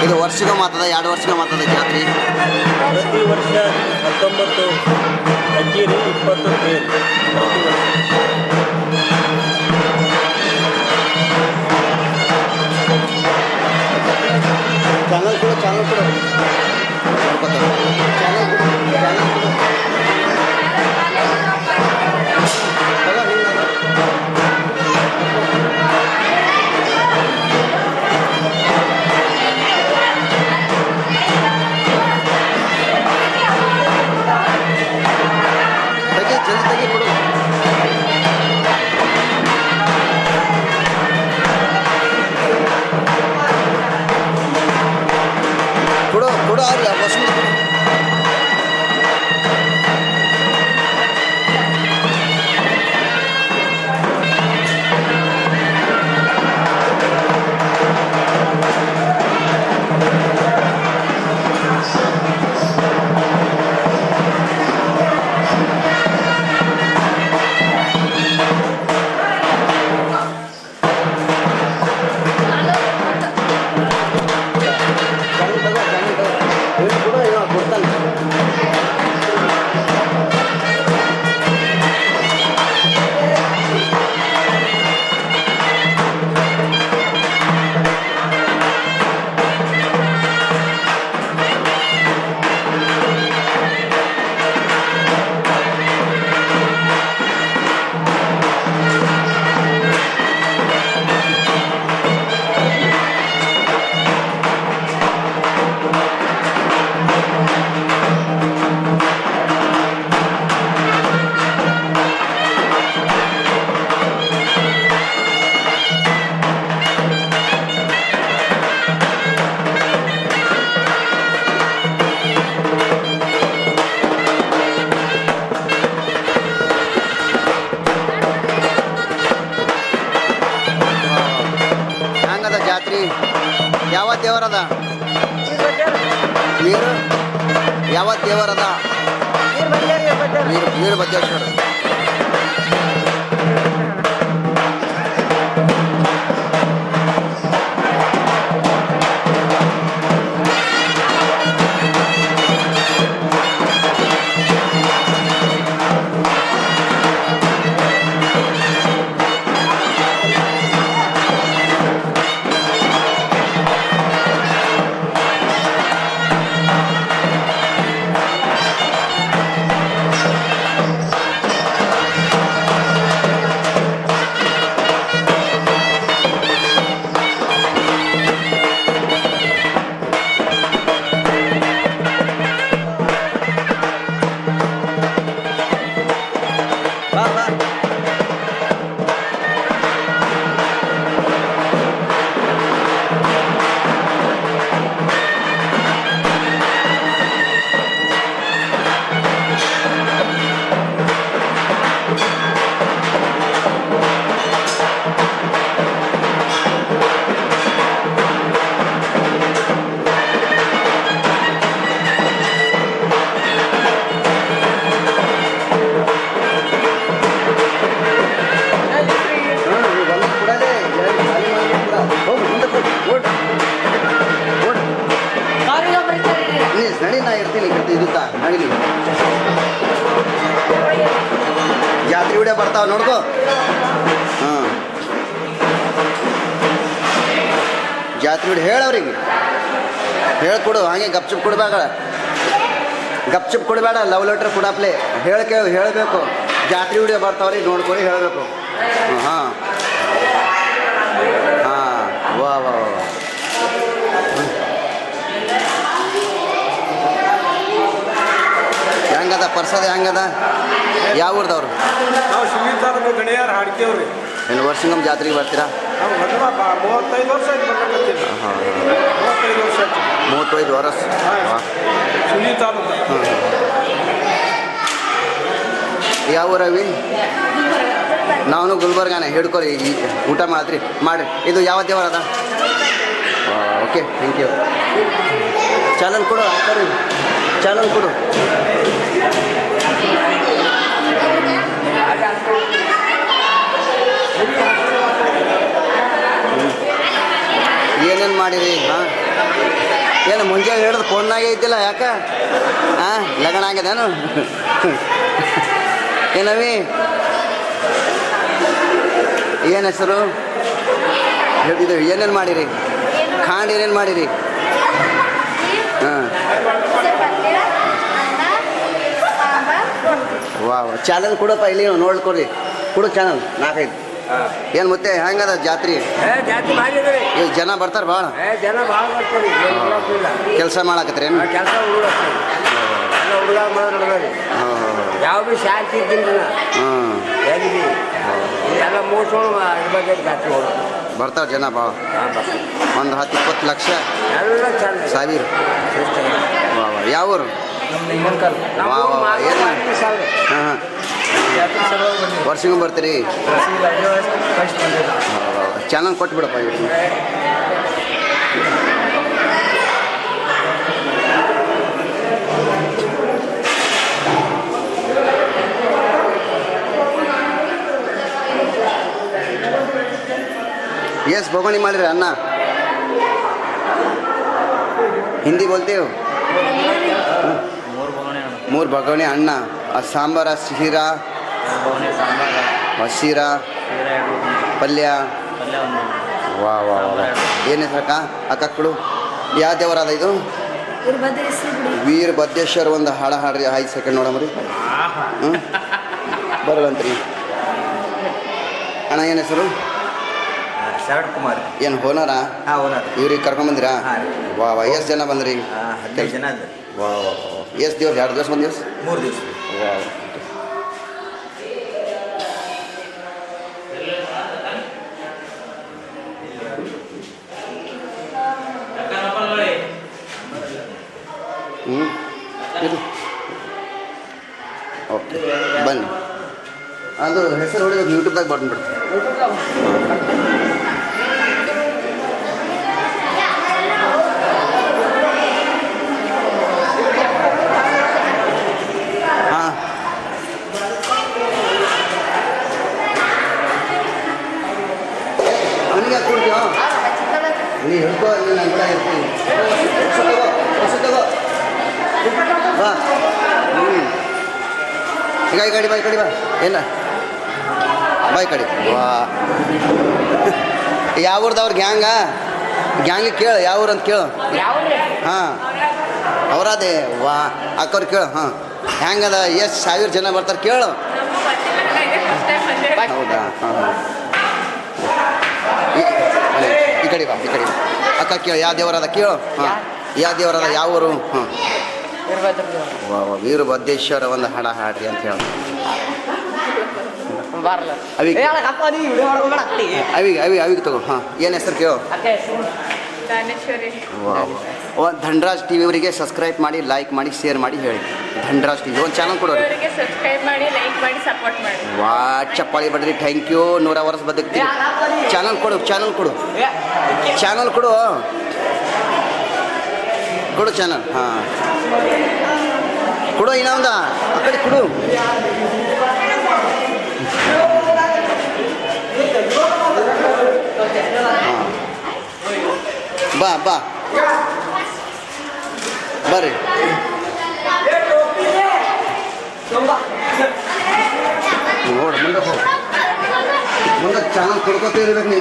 ಇದು ವರ್ಷಿಗೆ ಮಾತದ 2 ವರ್ಷಿಗೆ ಮಾತದ ಜಾತ್ರೆ ಪ್ರತಿ ವರ್ಷ 19 ಅಕ್ಕೀರಿ 20 ತೇರು ಪ್ರತಿ ವರ್ಷ. ಚಾನಲ್ ಕೂಡ ನೋಡ್ಕೊತಾರೆ ಚಾನಲ್ ಜಲ್ದಿ ಕೊಡು. ಕೊಡು ಅವ್ರಿಗೆ ಬಸ್ ಜಾತ್ರೆ ಯಾವ ದೇವರದ ಯಾವ ದೇವರದ ವೀರಭದ್ರೇಶ್ವರ. ನಡಿ ನಾ ಇರ್ತೀನಿ ಇದುತ್ತಾ ನಡಿಲಿ ಜಾತ್ರೆ ವಿಡಿಯೋ ಬರ್ತಾವ ನೋಡ್ಕೋ. ಹಾಂ ಜಾತ್ರೆ ವಿಡಿಯೋ ಹೇಳವ್ರಿಗೆ ಹೇಳ್ಕೊಡು, ಹಾಗೆ ಗಪ್ಚುಪ್ ಕೊಡಬೇಡ ಲವ್ ಲೆಟ್ರ್ ಕೊಡಪ್ಲೆ ಹೇಳಬೇಕು. ಜಾತ್ರೆ ವಿಡಿಯೋ ಬರ್ತಾವ್ರಿ ನೋಡ್ಕೊಡಿ ಹೇಳಬೇಕು. ಹಾಂ ಹಾಂ ವಾ ವಾ ಹೆಂಗದ ಪರ್ಸದ ಹೆಂಗದ? ಯಾವ ಊರ್ದವ್ರು? ನಾವು ಶಿವೀರ್ ತಾಲೂಕು ಗಣಿಯಾರ ಹಾಡ್ಕೇವ್ರಿ. ಏನು ವರ್ಷಂಗಮ್ಮ ಜಾತ್ರೆಗೆ ಬರ್ತೀರಾ? 35 ವರ್ಷ ಆಯ್ತು ಬರ್ಲಕತ್ತೀನಿ. 35 ವರ್ಷ ಶಿವೀರ್ ತಾಲೂಕು. ಯಾವ ಊರವಿ? ನಾವು ಗುಲ್ಬರ್ಗಾನೆ. ಹಿಡ್ಕೊರಿ ಊಟ ಮಾಡ್ರಿ. ಇದು ಯಾವ ದೇವರದ? Okay thank you. ಚಾನಲ್ ಕೊಡು ಚಾನಲ್ ಕೊಡು. ಏನೇನು ಮಾಡಿರಿ ಹಾಂ ಏನು ಮುಂಜಾನೆ ಹಿಡಿದು ಫೋನ್ನಾಗೆ ಇದ್ದಿಲ್ಲ ಯಾಕೆ ಹಾಂ ಲಗ್ನ ಆಗ್ಯದೇನು ಏನವಿ ಏನು ಹೆಸರು ಇದು ಏನೇನು ಮಾಡಿರಿ ಖಾಂಡ್ ಏನೇನು ಮಾಡಿರಿ ಹಾಂ ವಾ ಚಾನಲ್ ಕೊಡಪ್ಪ ಇಲ್ಲಿ ನೋಡ್ಕೊರಿ ಕೊಡು ಚಾನಲ್ 4-5 ಏನು ಮತ್ತೆ ಹೆಂಗದ ಜಾತ್ರೆ ಜಾತಿ ಭಾರಿ ಅದ ರೀ ಈಗ ಜನ ಬರ್ತಾರೆ ಭಾಳ ಜನ ಭಾಳ ಬರ್ತಾರೆ ಕೆಲಸ ಮಾಡಾಕತ್ರೇನು ಕೆಲಸ ಹುಡುಗ ಎಲ್ಲ ಹುಡುಗ ಮಾಡೋದು ನಡೆದ್ರಿ ಯಾವ ಭೀ ಶಾಂತಿ ಇದ್ದಿಲ್ಲ ಹಾಂ ಎಲ್ಲಿ ಭೀ ಎಲ್ಲ ಮೋಸಗಳು ಇರ್ಬೇಕು ಜಾತ್ರೆ ಹೋಗೋದು ಬರ್ತಾರೆ ಜನ ಭಾಳ ಒಂದು 10-20 ಲಕ್ಷ ಎಲ್ಲ ಚಂದ ಸಾವಿರ ವಾ ವಾ ಯಾವ ಊರು ವಾ ವಾ ವಾ ಏನು ಹಾಂ ಹಾಂ ವರ್ಷಿಗೂ ಬರ್ತೀರಿ ಚಾನಲ್ ಕೊಟ್ಬಿಡಪ್ಪ ಇವ್ರು ಎಸ್ ಭಗೋಣಿ ಮಾಡಿರಿ ಅನ್ನ ಹಿಂದಿ बोलते हो 3 भगोनी अन्न सांबार सीरा सीरा पल्य ವಾ ವಾ ವಾ ಏನು ಹೆಸರಕ್ಕ ಅಕ್ಕಕ್ಕಳು ಯಾವ ದೇವರಾದ ಇದು ವೀರಭದ್ರೇಶ್ವರ ಒಂದು ಹಾಡ್ರಿ 5 ಸೆಕೆಂಡ್ ನೋಡಮ್ರಿ ಹ್ಞೂ ಬರಲ್ಲಂತ್ರಿ ಅಣ್ಣ ಏನು ಹೆಸರು ಶರತ್ ಕುಮಾರ್ ಏನು ಓನರಾ ಹಾಂ ಓನರ್ ಇವ್ರಿಗೆ ಕರ್ಕೊಂಬಂದಿರಾ ವಾ ವಾ ಎಷ್ಟು ಜನ ಬಂದ್ರಿ 15 ಜನ ಅಂದ್ರೆ ವಾ ವಾ ಎಷ್ಟು ದಿವಸ 2 ದಿವಸ 1 ದಿವಸ 3 ದಿವಸ ವಾ ಇದು ಓಕೆ ಬನ್ನಿ ಅದು ಹೆಸರು ಹೊಡಿಬೇಕು ಯೂಟ್ಯೂಬ್ದಾಗ ಬಂದ್ಬಿಡ್ತು ಹಾಂ ಅವನಿಗೆ ಯಾಕೆ ಕೊಡ್ತೀಯೋ ನೀ ಹಿಡ್ಕೋ ನೀನು ನನ್ನ ಕೂಡ ಇರ್ತೀನಿ ಹೊಸ ತಗೋ ಬಾ ಈಗ ಈ ಕಡೆ ಬಾ ಈ ಕಡೆ ಬಾ ಏನ ಬಾ ಈ ಕಡೆ ವಾ ಯಾವ ಊರ್ದವ್ರ ಗ್ಯಾಂಗಿಗೆ ಕೇಳು ಯಾವ ಊರು ಅಂತ ಕೇಳು ಹಾಂ ಅವರದೇ ವಾ ಅಕ್ಕವ್ರು ಕೇಳು ಹಾಂ ಹೆಂಗದ ಎಷ್ಟು 1000 ಜನ ಬರ್ತಾರೆ ಕೇಳು ಹೌದಾ ಹಾಂ ಹಾಂ ಈ ಕಡೆ ಬಾ ಈ ಕಡೆ ಅಕ್ಕ ಕೇಳು ಯಾವ ದೇವರದ ಕೇಳು ಹಾಂ ಯಾವ ದೇವರದ ಯಾವ ಊರು ಹಾಂ ವಾ ವಾ ವೀರಭದ್ರೇಶ್ವರ ಒಂದು ಹಾಡ ಹಾಡ್ರಿ ಅಂತ ಹೇಳಿ ಅವಿಗೆ ತಗೋ ಹಾಂ ಏನು ಹೆಸರು ಕೇಳು ವಾ ಧನ್ರಾಜ್ ಟಿ ವಿ ಅವರಿಗೆ ಸಬ್ಸ್ಕ್ರೈಬ್ ಮಾಡಿ ಲೈಕ್ ಮಾಡಿ ಶೇರ್ ಮಾಡಿ ಹೇಳಿ ಧನ್ರಾಜ್ ಟಿ ವಿ ಒಂದು ಚಾನಲ್ ಕೊಡೋರಿ ಸಬ್ಸ್ಕ್ರೈಬ್ ಮಾಡಿ ಲೈಕ್ ಮಾಡಿ ಸಪೋರ್ಟ್ ಮಾಡಿ ವಾ ಚಪ್ಪಾಳಿ ಬಡ್ರಿ ಥ್ಯಾಂಕ್ ಯು 100 ವರ್ಷ ಬದುಕ್ತೀರಿ ಚಾನಲ್ ಕೊಡು ಚಾನಲ್ ಕೊಡು ಚಾನಲ್ ಕೊಡು ಕೊಡು ಚಾನಲ್ ಹಾಂ ಕೊಡು ಇನ್ನೊಂದ ಆ ಕಡೆ ಕೊಡು ಹಾಂ ಬಾ ಬಾ ಬರ್ರಿ ನೋಡು ಮುಂದೆ ಹೋಗಿ ಮುಂದೆ ಚಾನಲ್ ಕೊಡ್ಕೋತ ಇರ್ಬೇಕು ನೀ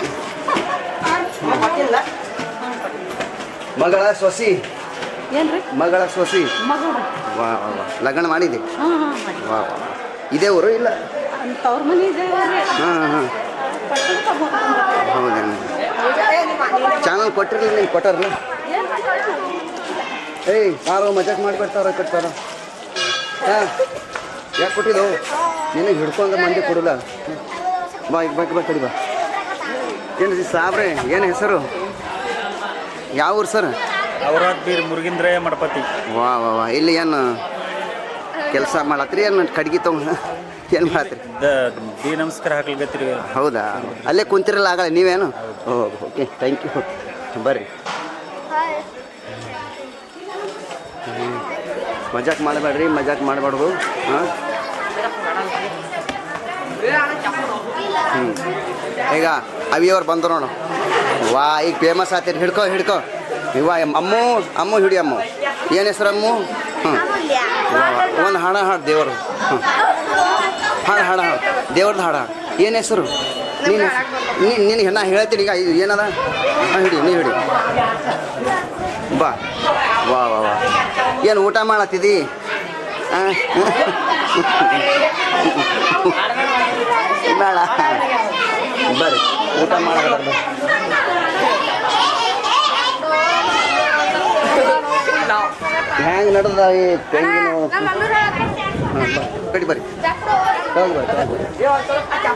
ಮಗಳ ಸೊಸಿ ಮಗಳ ಸೊಸಿ ವಾ ವಾ ಲಗ್ನ ಮಾಡಿದೆ ವಾ ವಾ ಇದೇ ಊರು ಇಲ್ಲ ಹಾಂ ಹಾಂ ಹೌದಾ ಚಾನಲ್ ಕೊಟ್ಟಿರಲಿಲ್ಲ ನೀವು ಕೊಟ್ಟಾರಲ್ಲ ಏಯ್ ಯಾರೋ ಮಜಾಕ್ ಮಾಡಿಬಿಡ್ತಾರ ಕಟ್ತಾರ ಹಾಂ ಯಾಕೆ ಕೊಟ್ಟಿದ್ದು ನಿನಗೆ ಹಿಡ್ಕೊಂಡು ಮಂದಿ ಕೊಡಲ್ಲ ಬಾ ಈಗ ಬಾ ಕಡಿ ಬಾ ಏನು ಸಾಬ್ರೆ ಏನು ಹೆಸರು ಯಾವ ಊರು ಸರ್ ಔರಾದ್ ಬೀರ್ ಮುರುಗಿಂದ್ರಯ್ಯ ಮಠಪತಿ ವಾ ವಾ ವಾ ಇಲ್ಲಿ ಏನು ಕೆಲಸ ಮಾಡತ್ರಿ ಏನು ಕಡ್ಗಿ ತೊಗೊಂಡು ಏನು ಮಾಡತ್ರಿ ದಿ ನಮಸ್ಕಾರ ಹಾಕ್ಲಿಕತ್ತೀರಿ ಹೌದಾ ಅಲ್ಲೇ ಕುಂತಿರಲ್ಲ ಆಗಲ್ಲ ನೀವೇನು ಓಕೆ ಥ್ಯಾಂಕ್ ಯು ಬರ್ರಿ ಮಜಾಕ್ ಮಾಡಬೇಡ್ರಿ ಮಜಾಕ್ ಮಾಡಬಾರ್ದು ಹಾಂ ಈಗ ಅವಿಯವ್ರು ಬಂದರು ನೋಡು ವಾ ಈಗ ಫೇಮಸ್ ಆತೀರಿ ಹಿಡ್ಕೊ ಹಿಡ್ಕೊ ಇವ ಅಮ್ಮು ಅಮ್ಮು ಹಿಡಿ ಅಮ್ಮು ಏನು ಹೆಸರು ಅಮ್ಮು ಹ್ಞೂ ಒಂದು ಹಾಡ ಹಾಡು ದೇವರು ಹ್ಞೂ ಹಾಡು ಹಾಡು ಹಾಡು ದೇವ್ರದ್ದು ಹಾಡು ಹಾಡು ಏನು ಹೆಸರು ನೀನು ನಿನಗೆ ನಾ ಹೇಳ್ತೀನಿ ಈಗ ಇದು ಏನದ ಹಾಂ ಹಿಡಿ ನೀ ಹಿಡಿ ಬಾ ವಾ ವಾ ವಾ ಏನು ಊಟ ಮಾಡತ್ತಿದ್ದಿ ಬೇಡ ಬರ್ರಿ ಊಟ ಮಾಡೋದು ಹ್ಯಾಂಗೆ ನಡೆದ ಈ ತೆಂಗಿನ ಕಡಿ ಬರ್ರಿ ತಗೊಂಡು ಬರ್ರಿ ತಗೊಂಡು ಬರ್ರಿ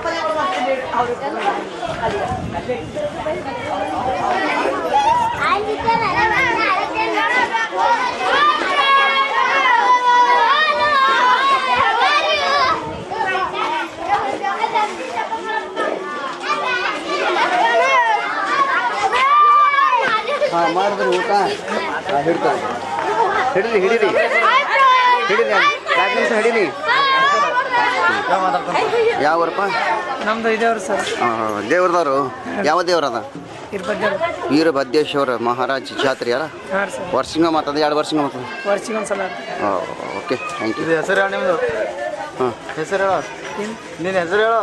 ಹಾಂ ಮಾಡಿದ್ರಿ ಊಟ ಹಾಂ ಹಿಡ್ತಾರೆ ಹಿಡೀರಿ ಹಿಡೀರಿ ಹಿಡೀರಿ 2 ನಿಮಿಷ ಹಿಡೀರಿ ಯಾವ ಊರಪ್ಪ ನಮ್ದು ಇದೇವ್ರು ಸರ್ ಹಾಂ ದೇವ್ರದವರು ಯಾವ ದೇವ್ರದ ಇರ್ಬದ್ದೇವ್ರು ವೀರಭದ್ರೇಶ್ವರ ಮಹಾರಾಜ್ ಜಾತ್ರೆ ಅಲ್ಲ ಹಾಂ ಸರ್ ವರ್ಷಿಂಗ ಮಾತದ 2 ವರ್ಷಿಂಗ ಮಾತದ ವರ್ಷಿಗೆ ಒಂದ್ಸಲ ಓಕೆ ಥ್ಯಾಂಕ್ ಯು ಇದು ಹೆಸರು ಹೇಳ ನಿಮ್ಮದು ಹಾಂ ಹೆಸರು ಹೇಳ ಏನು ನಿನ್ನ ಹೆಸರು ಹೇಳು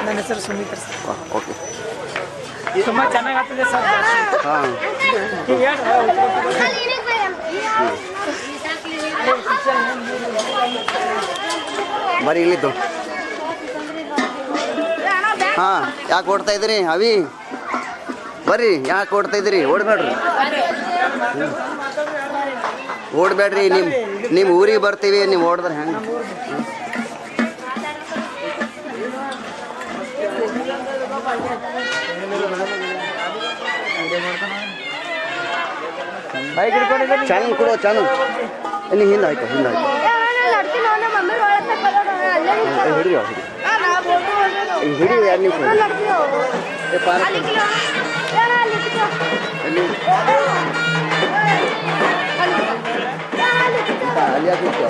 ನನ್ನ ಹೆಸರು ಸುಮಿತ್ರ ಸರ್ ಓಕೆ ತುಂಬ ಚೆನ್ನಾಗಿ ಆಗ್ತದೆ ಸರ್ ಹಾಂ ಈಗ ಬರೀ ಇಲ್ಲಿದ್ದು ಹಾಂ ಯಾಕೆ ಓಡ್ತಾ ಇದ್ದೀರಿ ಅವಿ ಬರ್ರಿ ಯಾಕೆ ಓಡ್ತಾ ಇದ್ದೀರಿ ಓಡಬೇಡ್ರಿ ಓಡಬೇಡ್ರಿ ನಿಮ್ಮ ಊರಿಗೆ ಬರ್ತೀವಿ ನೀವು ಓಡಿದ್ರೆ ಹೆಂಗೆ ಬೈಕ್ ಹಿಡ್ಕೊಂಡಿದ್ದೀನಿ ಚಾನಲ್ ಕೊಡು ಚಾನಲ್ ಇಲ್ಲಿ ಹಿಂದೆ ಆಯ್ತು ಹಿಂದೆ ಆಯ್ತು ಹಿಡಿಯೋ ಹಿಡಿ ಹಿಡಿ 2 ನಿಮಿಷ ಏ ಪಾರ್ಕ್ ಎಲ್ಲಿ ಅಲ್ಲಿ ಯಾಕೆ ನಿಂತ್ಯೋ?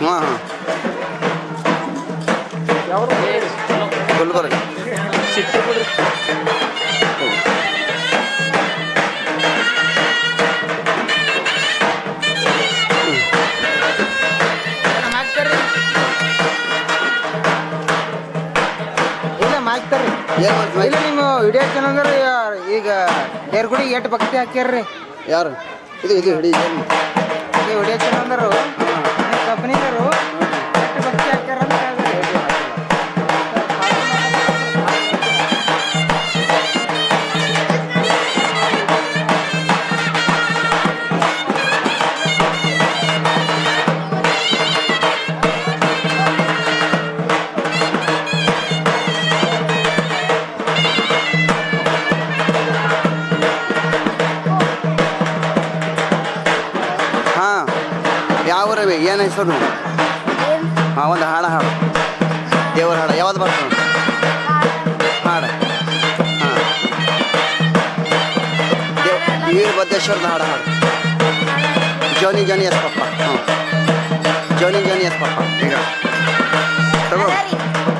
ಹಾಂ ಹಾಂ ಗುಲ್ಬರ್ಗ ಇಲ್ಲ ಮಾಡ್ತಾರ್ರಿ ಏನು ಮಾಡ್ತೀವಿ ಇಲ್ಲ ನಿಮ್ಮ ವಿಡಿಯೋ ಚಾನಲ್ದಾರ ಈಗ ದೇರ್ಗುಡಿ ಎಷ್ಟು ಭಕ್ತಿ ಹಾಕ್ಯಾರ್ರಿ ಯಾರು ಇದು ಇದು ಹಿಡಿ ಏನು ಈ ವಿಡಿಯೋ ಚಾನಲ್ದಾರು ಕಂಪ್ನಿದಾರು ಎಷ್ಟು ಭಕ್ತಿ ಹಾಕ್ಯಾರ ಅಂತ ಹೇಳ್ರಿ. ಹಾಂ ಯಾವ ರವಿ ಏನು ಹೆಸರು ಹಾಂ ಒಂದು ಹಾಡು ಹಾಡು ದೇವರ ಹಾಡು ಯಾವ್ದು ಬರ್ತದೆ ಹಾಡು ಹಾಂ ವೀರಭದ್ರೇಶ್ವರದ ಹಾಡು ಹಾಡು ಜೋನಿ ಜೋನಿ ಎಸ್ ಪಪ್ಪ ಹಾಂ ಜೋನಿ ಜೋನಿ ಎಸ್ ಪಪ್ಪ ಈಗ ತಗೋ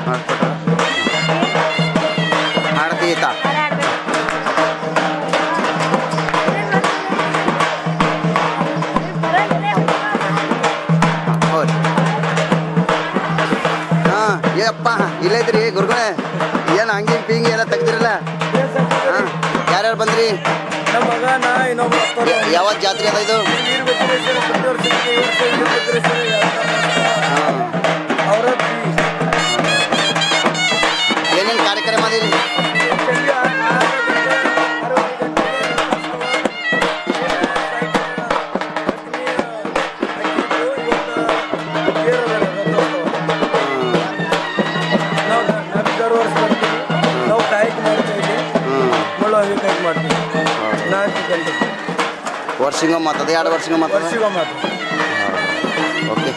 ಹಾಂ ಹಾಡ್ತೀತ ಹೌದು ಹಾಂ ಏಪ್ಪ ಇಲ್ಲೈತ್ರಿ ಗುರುಗಳೇ ಏನು ಹಂಗೆ ಪಿಂಗಿ ಎಲ್ಲ ತೆಗ್ದಿರಲ್ಲ ಹಾಂ ಯಾರ್ಯಾರು ಬಂದ್ರಿ ನಮ್ಮ ಮಗ ನಾ ಇನ್ನೊಬ್ಬ ಯಾವತ್ತು ಜಾತ್ರೆ ಅದ ಇದು ಹಾಂ ಅವರ ಏನೇನು ಕಾರ್ಯಕ್ರಮ ಅದಿರಿ ನಾವು ಕಾಯಕ ಮಾಡ್ತಾ ಇದ್ದೀವಿ ಮುಳ್ಳು ಕಾಯಕ ಮಾಡ್ತೀವಿ 4 ಗಂಟೆ ವರ್ಷಿಂಗ ಮಾತದ 2 ವರ್ಷಿಂಗ ಮಾತದ ವರ್ಷಿಗೆ ಮಾತು ಓಕೆ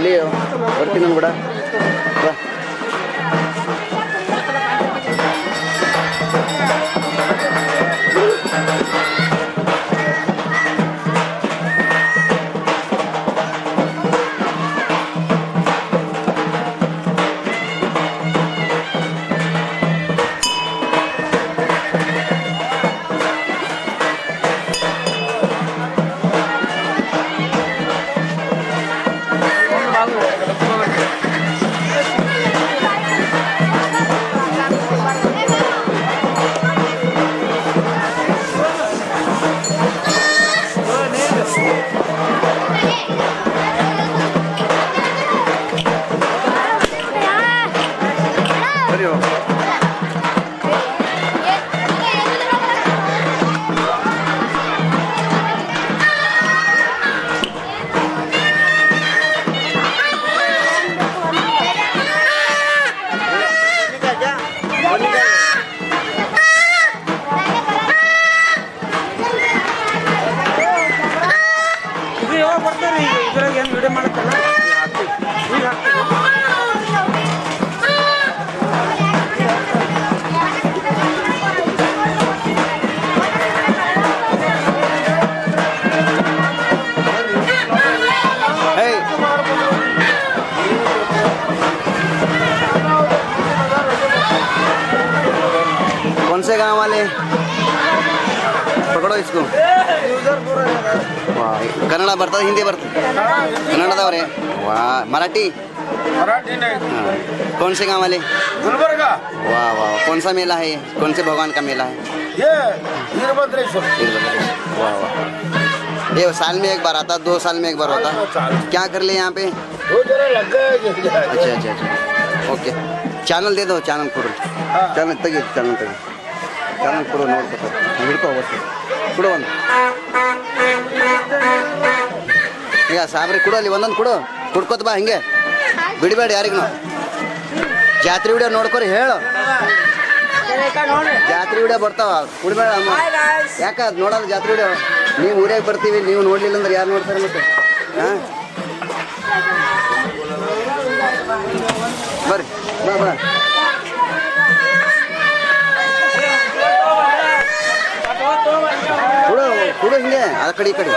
ಎಲ್ಲಿ ಬರ್ತೀನಿ ನಾನು ಕೂಡ ಬಾ ಬರೀ ಇದು ಯಾವಾಗ ಬರ್ತಾರೆ ಈಗ ಇದ್ರಾಗ ಏನು ವಿಡಿಯೋ ಮಾಡತ್ತಲ್ಲ ಈಗ Hey. कौन से गांव वाले पकड़ो इसको वाह कन्नड़ बर्ता हिंदी बर्ता कन्नड़दवरे वाह मराठी मराठी नहीं हाँ। कौन से गांव वाले गुलबर्गा वाह वाह कौन सा मेला है ये? कौन से भगवान का मेला है ये वीरभद्रेश्वर वाह वाह ये साल में एक बार आता 2 साल में एक बार होता क्या कर ले यहाँ पे वो जरा लग गया अच्छा अच्छा अच्छा ओके ಚಾನಲ್ दे दो ಚಾನಲ್ ಕೊಡು ಚಾನಲ್ ತೆಗಿ ಚಾನಲ್ ಕೊಡು ನೋಡ್ಕೊತ ಹಿಡ್ಕೋ ಅವತ್ತು ಕೊಡು ಒಂದು ಈಗ ಸಾಬ್ರಿ ಕೊಡು ಅಲ್ಲಿ ಒಂದೊಂದು ಕೊಡು ಕುಡ್ಕೋತ ಬಾ ಹಿಂಗೆ ಬಿಡಬೇಡಿ ಯಾರಿಗೂ ಜಾತ್ರೆ ವಿಡಿಯೋ ನೋಡ್ಕೊರಿ ಹೇಳು ಜಾತ್ರೆ ವಿಡಿಯೋ ಬರ್ತಾವ ಕುಡ್ಬೇಡ ಅಮ್ಮ ಯಾಕೆ ಅದು ನೋಡಲ್ಲ ಜಾತ್ರೆ ವಿಡಿಯೋ ನೀವು ಊರಾಗ ಬರ್ತೀವಿ ನೀವು ನೋಡ್ಲಿಲ್ಲ ಅಂದ್ರೆ ಯಾರು ನೋಡ್ತಾರೆ ಮತ್ತೆ ಹಾಂ ಬರ್ರಿ ಬಾ ಬಾ ಕೊಡು ಕೊಡು ಹಿಂಗೆ ಆ ಕಡೆ ಈ ಕಡೆ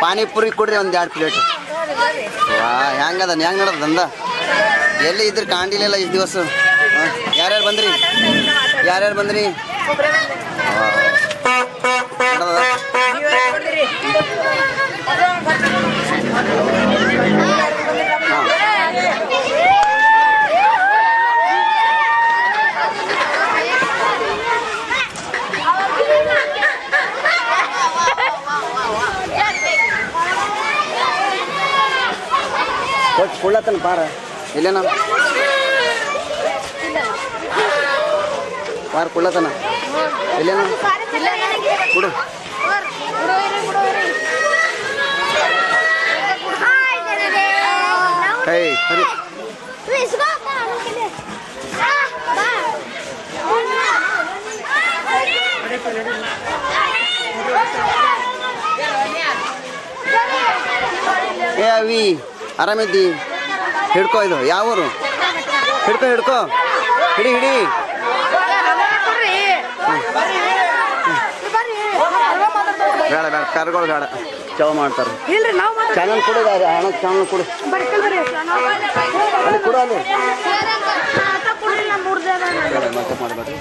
ಪಾನಿಪುರಿ ಕೊಡ್ರಿ ಒಂದು 2 ಪ್ಲೇಟ್ ವಾ ಹೆಂಗದ ಹೆಂಗೆ ನಡದ ದಂದ ಎಲ್ಲಿ ಇದ್ರ ಕಾಣಿಲಿಲ್ಲ ಇಷ್ಟು ದಿವಸ ಯಾರ್ಯಾರು ಬಂದ್ರಿ ಕೊಡ್ಲತ್ತನ ಪಾರ ಇಲ್ಲೇನ ಪಾರ ಕೊಡ್ಲತ್ತನ ಇಲ್ಲೇನ ಕೊಡು ಹೇ ಸರಿ ಏ ಅವಿ ಆರಾಮಿದ್ದಿ ಹಿಡ್ಕೋ ಇದು ಯಾವ ಊರು ಹಿಡ್ಕೋ ಹಿಡಿ ಬೇಡ ಕರ್ಗಳು ಬೇಡ ಚವ ಮಾಡ್ತಾರೆ ಚಾನಲ್ ಕೊಡು ಹಣ ಚಾನಲ್ ಕೊಡು ಅಲ್ಲಿ ಕೊಡು ಅಲ್ಲಿ ಮತ್ತೆ ಮಾಡಬೇಡ್ರಿ